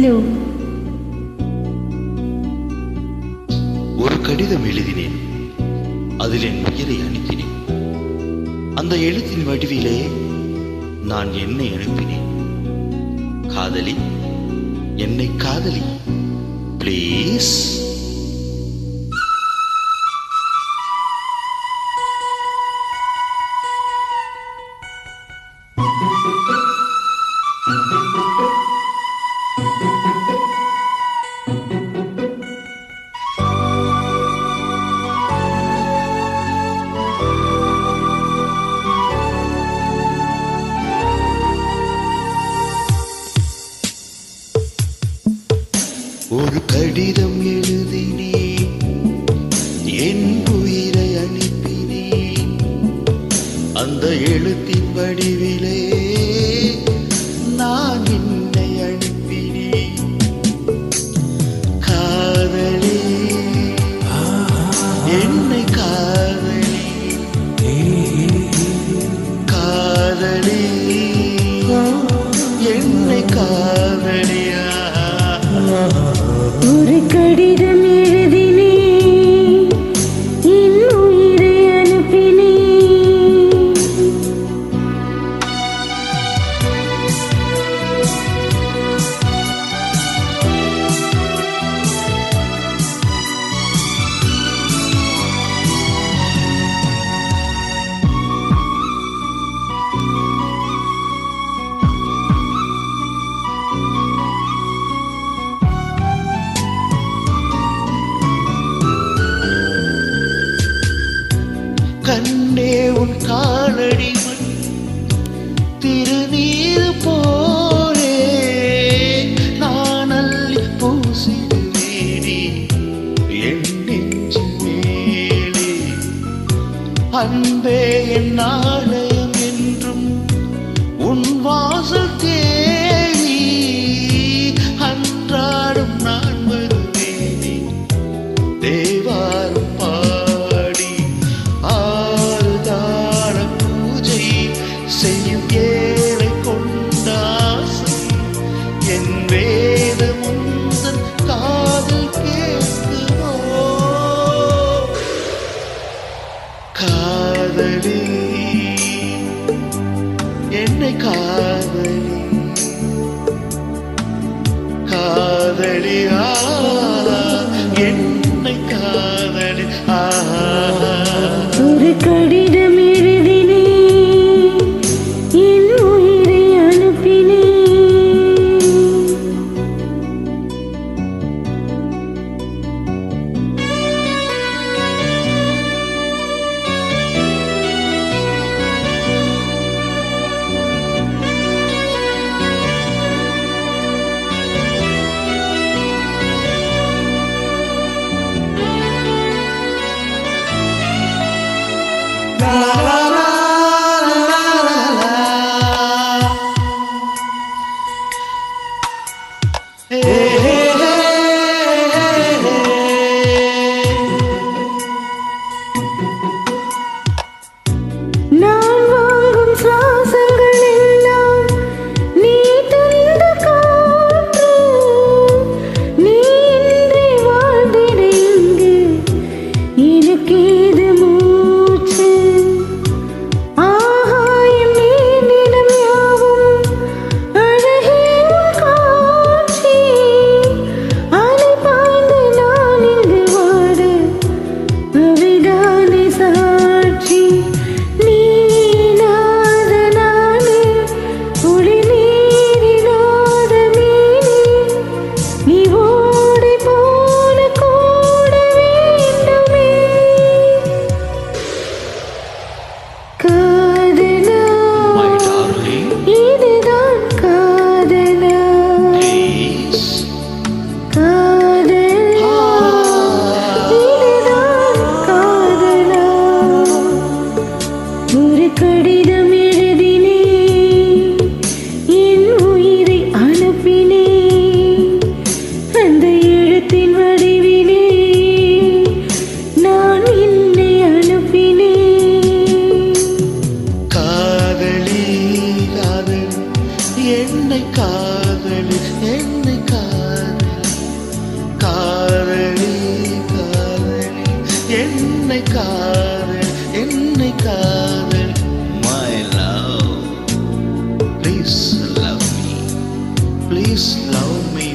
Hello. ஒரு கடிதம் எழுதினேன், அதில் என் உயிரை அனுப்பினேன். அந்த எழுத்தின் வடிவிலே நான் என்னை அனுப்பினேன். காதலி, என்னை காதலி, ப்ளீஸ். ஒரு கடிதம் எழுதினேன், என் உயிரை அனுப்பினேன். அந்த எழுத்தின் வடிவிலே நான் என்னை அனுப்பினேன். காதலி, என்னை காதலி, காதலி, என்னை காதலியா. ஒரு கடிதம் எழுதினேன், என் உயிரை அனுப்பினேன். கண்ணே உன் காலடி மண் திருநீர் போலே நான் அள்ளி பூசிடுவேனே என் நெஞ்சு மேலே. அன்பே என் ஆலயம் என்றும் உன் வாசல் தேடி அன்றாடும் நான் வருவேனே. தேவாரம் பாடி ஆறுதாள பூஜை செய்யும் ஏழை கொண்டாசை என் வேத முந்தன் காதல் கேட்குமோ. காதலி, என்னை காதலி, காதலியா, என்னை காதலி. ஒரு கடிதம் எழுதினேன், என் உயிரை அனுப்பினேன். நான் வாங்கும் சுவாசங்கள் எல்லாம் நீ தந்த காற்று. நீ இன்றி வாழ்ந்திட இங்கு எனக்கேது மூச்சு. ஆகாயம் நீரிடம் யாவும் அழகே உன் காட்சி. அலை பாய்ந்து நான் இங்கு வாட அவைதானே சாட்சி. நீ இல்லாத நானே ஒளி நீரில்லாத மீனே. நீ ஓடை போல கூட வேண்டுமே. காதலா, My darling, இதுதான் காதலா. please. காதலா, இதுதான் காதலா. ஒரு கடிதம் எழுதினேன், என் உயிரை அனுப்பினேன். அந்த எழுத்தின் வடிவிலே நான் என்னை அனுப்பினேன். காதலி, காதலி, என்னை காதலி, என்னை காதலி. love me.